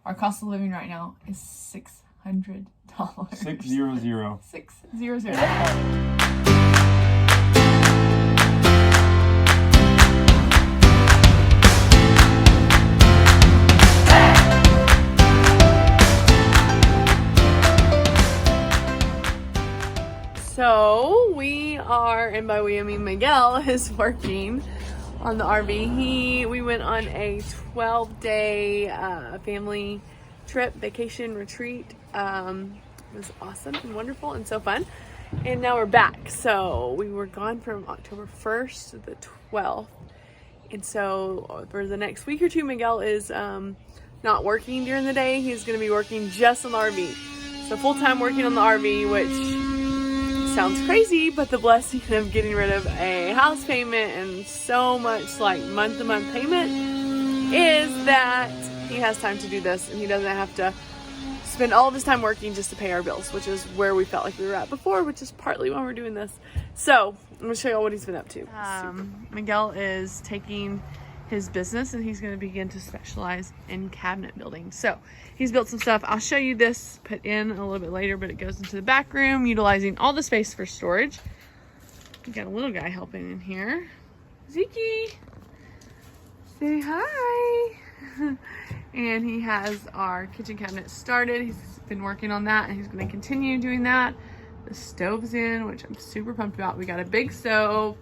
Our cost of living right now is $600. 600. 600. So we are, and by we I mean Miguel is working on the RV. We went on a 12-day family trip, vacation, retreat. It was awesome and wonderful and so fun. And now we're back. So we were gone from October 1st to the 12th. And so for the next week or two, Miguel is not working during the day. He's going to be working just on the RV. So full-time working on the RV, which sounds crazy, but the blessing of getting rid of a house payment and so much like month-to-month payment is that he has time to do this and he doesn't have to spend all of his time working just to pay our bills, which is where we felt like we were at before, which is partly why we're doing this. So I'm gonna show you all what he's been up to. Miguel is taking his business and he's going to begin to specialize in cabinet building. So he's built some stuff. I'll show you this put in a little bit later, but it goes into the back room, utilizing all the space for storage. We got a little guy helping in here. Zeke, say hi. And he has our kitchen cabinet started. He's been working on that and he's going to continue doing that. The stove's in, which I'm super pumped about. We got a big stove,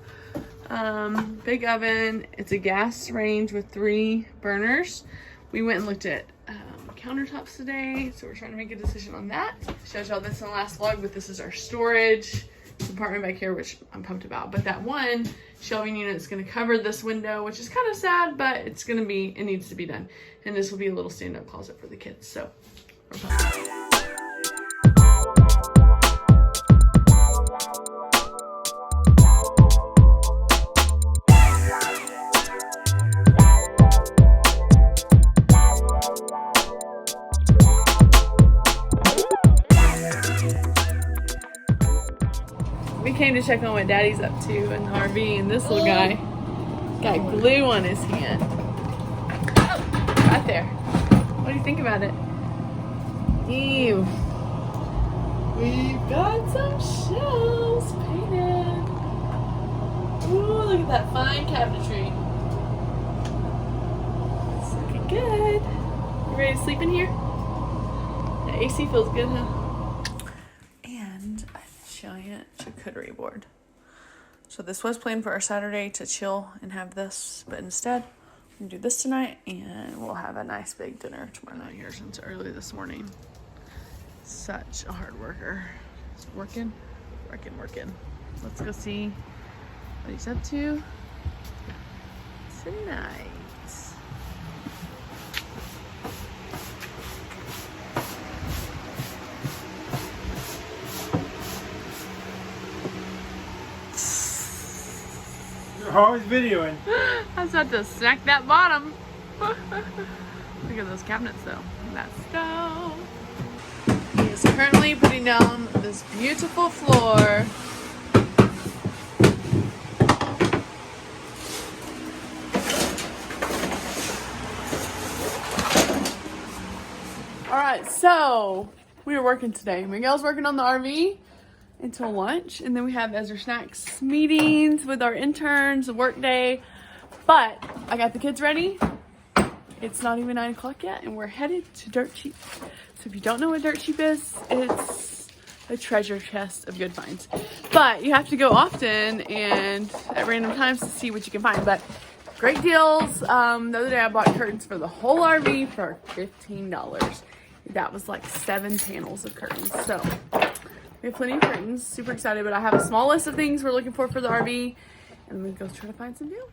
big oven. It's a gas range with 3 burners. We went and looked at countertops today, so we're trying to make a decision on that. Showed y'all this in the last vlog, but this is our storage compartment back here, which I'm pumped about. But that one shelving unit is going to cover this window, which is kind of sad, but it needs to be done. And this will be a little stand-up closet for the kids. So we're pumped. We came to check on what Daddy's up to in the RV, and this little guy got glue on his hand. Oh, right there. What do you think about it? Ew. We've got some shelves painted. Ooh, look at that fine cabinetry. It's looking good. You ready to sleep in here? The AC feels good, huh? Giant charcuterie board. So this was planned for our Saturday to chill and have this, but instead we're gonna do this tonight and we'll have a nice big dinner tomorrow night here since early this morning. Such a hard worker. Just working. Let's go see what he's up to tonight. Always videoing. I was about to snack that bottom. Look at those cabinets though. That stove. He is currently putting down this beautiful floor. Alright, so we are working today. Miguel's working on the RV until lunch, and then we have EZER Snacks meetings with our interns, a work day. But I got the kids ready. It's not even 9 o'clock yet, and we're headed to Dirt Cheap. So if you don't know what Dirt Cheap is, it's a treasure chest of good finds. But you have to go often and at random times to see what you can find. But great deals. The other day I bought curtains for the whole RV for $15. That was like 7 panels of curtains. So we have plenty of curtains. Super excited, but I have a small list of things we're looking for the RV, and we're gonna go try to find some deals.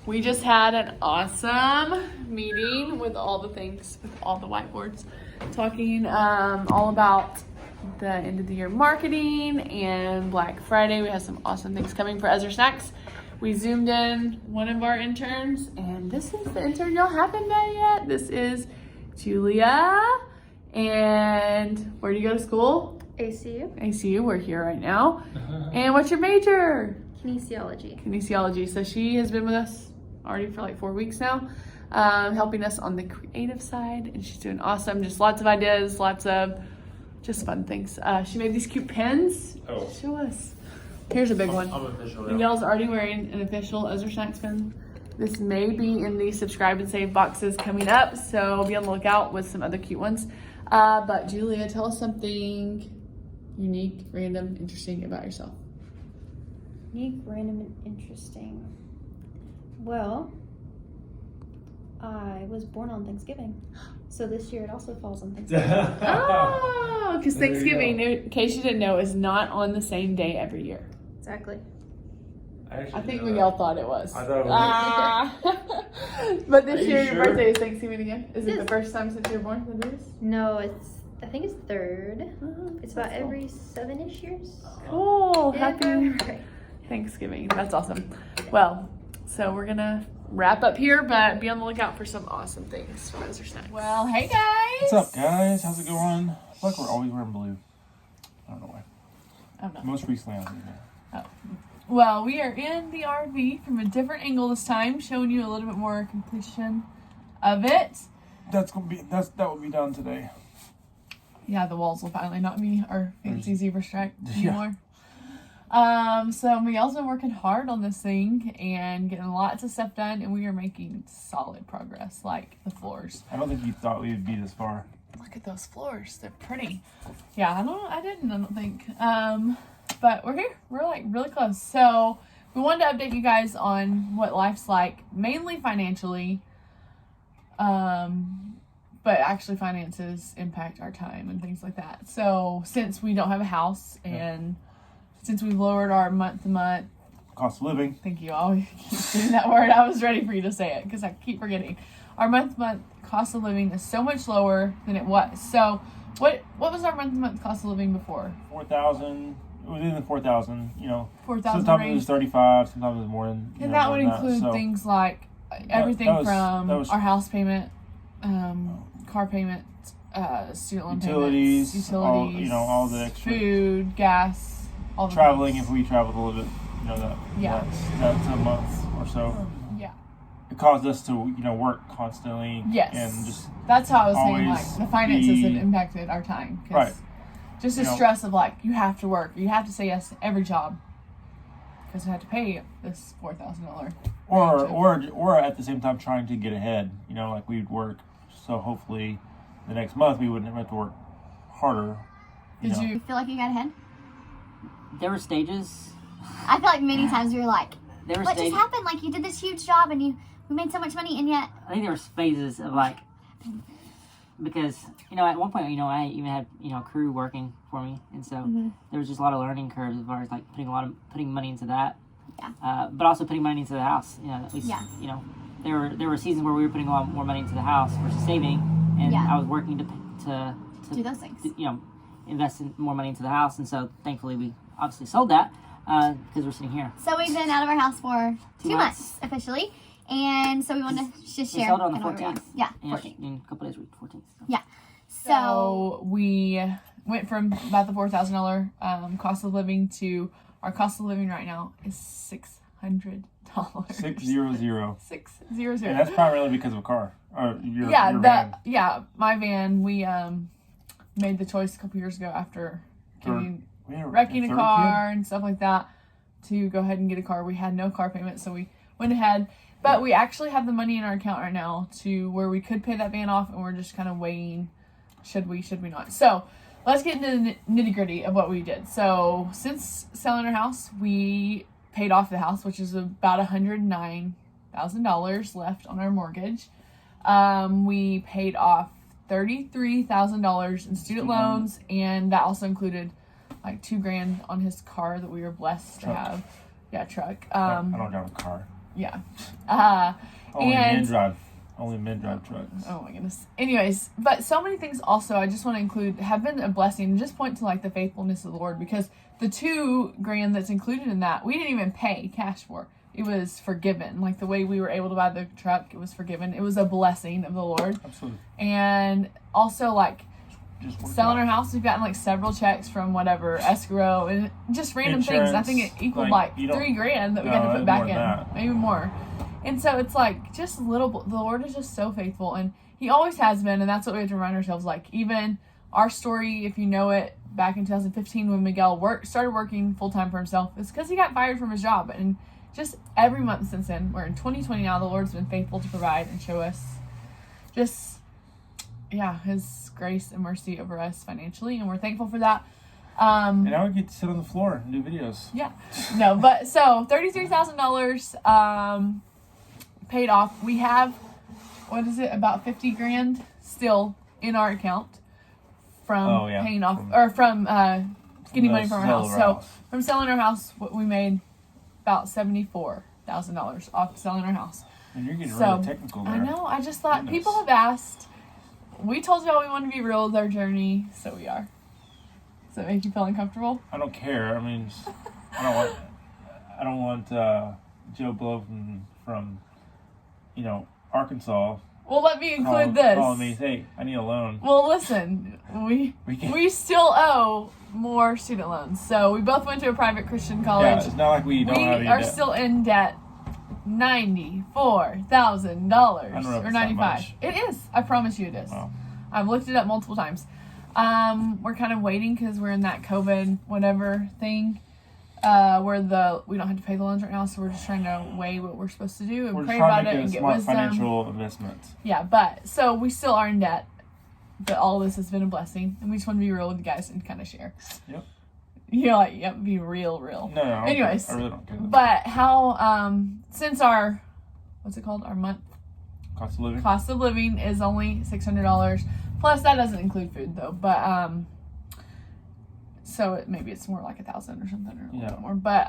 We just had an awesome meeting with all the things, with all the whiteboards, talking all about the end of the year marketing and Black Friday. We have some awesome things coming for EZER Snacks. we zoomed in one of our interns, and this is the intern y'all haven't met yet. This is Julia. And where do you go to school? ACU. ACU, we're here right now. And what's your major? Kinesiology. Kinesiology. So she has been with us already for like 4 weeks now, helping us on the creative side, and she's doing awesome. Just lots of ideas, lots of just fun things. She made these cute pens. Oh. Show us. Here's a big one. I'm official now. Miguel's already wearing an official EZER Snacks pen. This may be in the subscribe and save boxes coming up, so be on the lookout with some other cute ones. But Julia, tell us something unique, random, interesting about yourself. Unique, random, and interesting. Well, I was born on Thanksgiving, so this year it also falls on Thanksgiving. Oh, because There you Thanksgiving, go. in case you didn't know, is not on the same day every year. Exactly. I think Miguel thought it was. I thought it was. But this Are you year, your sure? birthday is Thanksgiving again? Is it Yes. the first time since you were born that it is? No, I think it's third. It's about That's cool. every 7-ish years. Cool. Yeah, Happy right. Thanksgiving. That's awesome. Well, so we're gonna wrap up here, but be on the lookout for some awesome things from EZER Snacks. Well, hey guys. What's up, guys? How's it going? I feel like we're always wearing blue. I don't know why. I don't know. Most recently, I was in there. Well, we are in the RV from a different angle this time, showing you a little bit more completion of it. That will be done today. Yeah, the walls will finally not be our fancy zebra stripe Yeah. anymore. So Miguel's been working hard on this thing and getting lots of stuff done, and we are making solid progress, like the floors. I don't think you thought we would be this far. Look at those floors. They're pretty. Yeah, I don't think. But we're here. We're like really close. So we wanted to update you guys on what life's like, mainly financially. But actually finances impact our time and things like that. So since we don't have a house and since we've lowered our month-to-month, Cost of living. thank you, I always keep saying that word. I was ready for you to say it because I keep forgetting. Our month-to-month cost of living is so much lower than it was. So what was our month-to-month cost of living before? 4,000. Within the 4,000. You know. 4,000 Sometimes it range. was 35. Sometimes it was more than. And that more would than include so things like everything that from was- our house payment, car payment, student loan Utilities, payments, all- you know, all the extra- food, gas, all the traveling. things. If we traveled a little bit, you know that. Yeah. That's a month or so. Yeah. It caused us to work constantly. Yes. And just That's how I was saying, always like, the finances have be- impacted our time. 'Cause Right. just the You know- stress of, like, you have to work. You have to say yes to every job. Because we had to pay this $4,000. or at the same time trying to get ahead. You know, like we'd work. So hopefully, the next month we wouldn't have to work harder. Did know. you? You feel like you got ahead? There were stages. I feel like many times you were like, There were what just stages. happened? Like, you did this huge job and we made so much money, and yet... I think there was phases of like, because at one point I even had a crew working for me, and so there was just a lot of learning curves as far as like putting money into that. Yeah. But also putting money into the house. At least Yeah. there were seasons where we were putting a lot more money into the house versus saving, and Yeah. I was working to Do those things. invest in more money into the house, and so thankfully we obviously sold that because we're sitting here. So we've been out of our house for 2 2 months, officially. And so we wanted to just We share. sold it on the kind of where we're 14th. at. Yeah, And 14th. in a couple days, 14th. So. Yeah. So we went from about the $4,000 cost of living to our cost of living right now is $600. 600. 600. And that's primarily because of a car. Or your Yeah, van. my van. We made the choice a couple years ago after getting We had wrecking a third car and stuff like that to go ahead and get a car. We had no car payment, so we went ahead. But we actually have the money in our account right now to where we could pay that van off, and we're just kind of weighing should we not. So let's get into the nitty gritty of what we did. So since selling our house, we paid off the house, which is about $109,000 left on our mortgage. We paid off $33,000 in student loans, and that also included like $2,000 on his car that we were blessed Truck. to have. Yeah, truck. I don't drive a car. Yeah. Only men And drive. Only men drive trucks. oh my goodness. Anyways, but so many things also I just want to include have been a blessing and just point to like the faithfulness of the Lord, because the $2,000 that's included in that we didn't even pay cash for. it was forgiven. Like the way we were able to buy the truck, it was forgiven. It was a blessing of the Lord. Absolutely. And also like Just worked selling out. our house, we've gotten like several checks from whatever escrow and just random things. I Insurance, think it equaled like, like you don't- $3,000 that we No, had to put it's back more in, than that. maybe more. And so it's like just little. The Lord is just so faithful, and He always has been, and that's what we have to remind ourselves. Like even our story, if you know it, back in 2015 when Miguel started working full time for himself, it's because he got fired from his job, and just every month since then, we're in 2020 now. The Lord's been faithful to provide and show us just His grace and mercy over us financially, and we're thankful for that. And now we get to sit on the floor and do videos. Yeah. No, but so $33,000 paid off. We have, what is it, about $50,000 still in our account from paying off, from getting money from our house. So from selling our house, what we made about $74,000 off selling our house. And you're getting really technical there. I know. I just thought people have asked. We told y'all we want to be real with our journey, so we are. Does that make you feel uncomfortable? I don't care. I mean, I don't want Joe Blow from Arkansas. Well, let me include this. Calling me, hey, I need a loan. Well, listen, we still owe more student loans. So we both went to a private Christian college. Yeah, it's not like we don't have any are debt. still in debt. $94,000 I don't know if or it's that $95,000. much. It is. I promise you it is. Wow. I've looked it up multiple times. We're kind of waiting because we're in that COVID whatever thing. Where we don't have to pay the loans right now, so we're just trying to weigh what we're supposed to do and We're pray just about trying it to and make a get smart wisdom. financial investment. Yeah, but so we still are in debt, but all this has been a blessing, and we just want to be real with you guys and kind of share. Yep. You're like, yep, be real. No, I don't Anyways, care. I really don't care. But how since our what's it called, our month Cost of living is only $600 plus that doesn't include food though, but so maybe it's more like 1,000 or something or a little bit more, but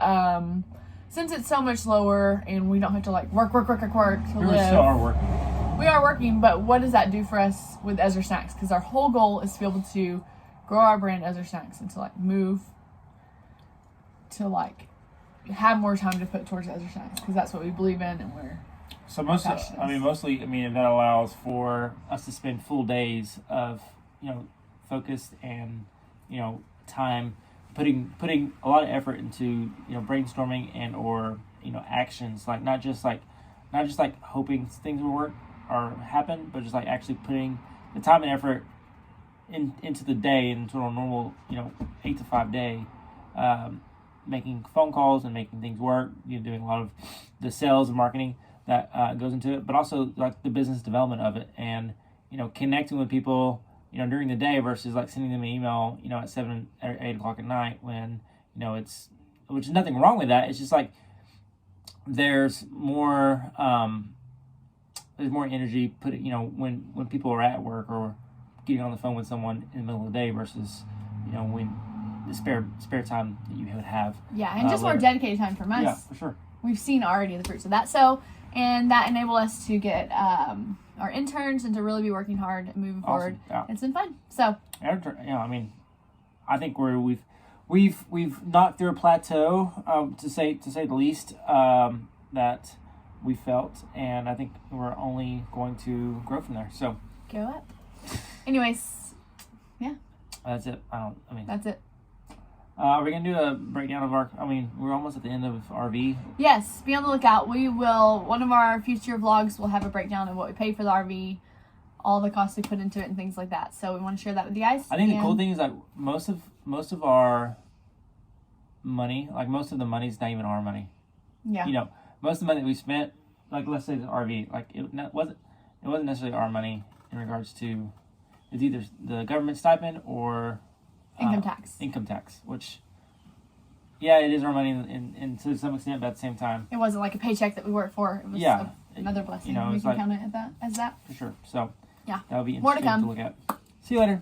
since it's so much lower and we don't have to like work to We live, still are working. we are working, but what does that do for us with EZER Snacks? Because our whole goal is to be able to grow our brand EZER Snacks and to like move to like have more time to put towards EZER Snacks because that's what we believe in and we're So mostly, that allows for us to spend full days of, focused and, time putting a lot of effort into, brainstorming and or, actions, like not just hoping things will work or happen, but just like actually putting the time and effort into the day, into a normal, 8 to 5 day, making phone calls and making things work, doing a lot of the sales and marketing that goes into it, but also like the business development of it and, connecting with people, during the day versus like sending them an email, at 7 or 8 o'clock at night when, which is nothing wrong with that. It's just like, there's more energy when people are at work or getting on the phone with someone in the middle of the day versus, when the spare time that you would have. Yeah, and just more dedicated time from us. Yeah, for sure. We've seen already the fruits of that. So, and that enabled us to get our interns and to really be working hard and moving forward. Yeah. It's been fun. So, I think we've knocked through a plateau, to say the least, that we felt, and I think we're only going to grow from there. So, go up. Anyways, yeah. That's it. That's it. Are we going to do a breakdown of we're almost at the end of RV. Yes, be on the lookout. One of our future vlogs will have a breakdown of what we paid for the RV, all the costs we put into it and things like that. So we want to share that with you guys. I think the cool thing is like most of our money, like most of the money is not even our money. Yeah. Most of the money that we spent, like let's say the RV, like it wasn't necessarily our money in regards to, it's either the government stipend or income tax, which, it is our money and to some extent, but at the same time, it wasn't like a paycheck that we worked for. It was another blessing. We can count it as that. For sure. So yeah, that would be more to interesting come. to look at. See you later.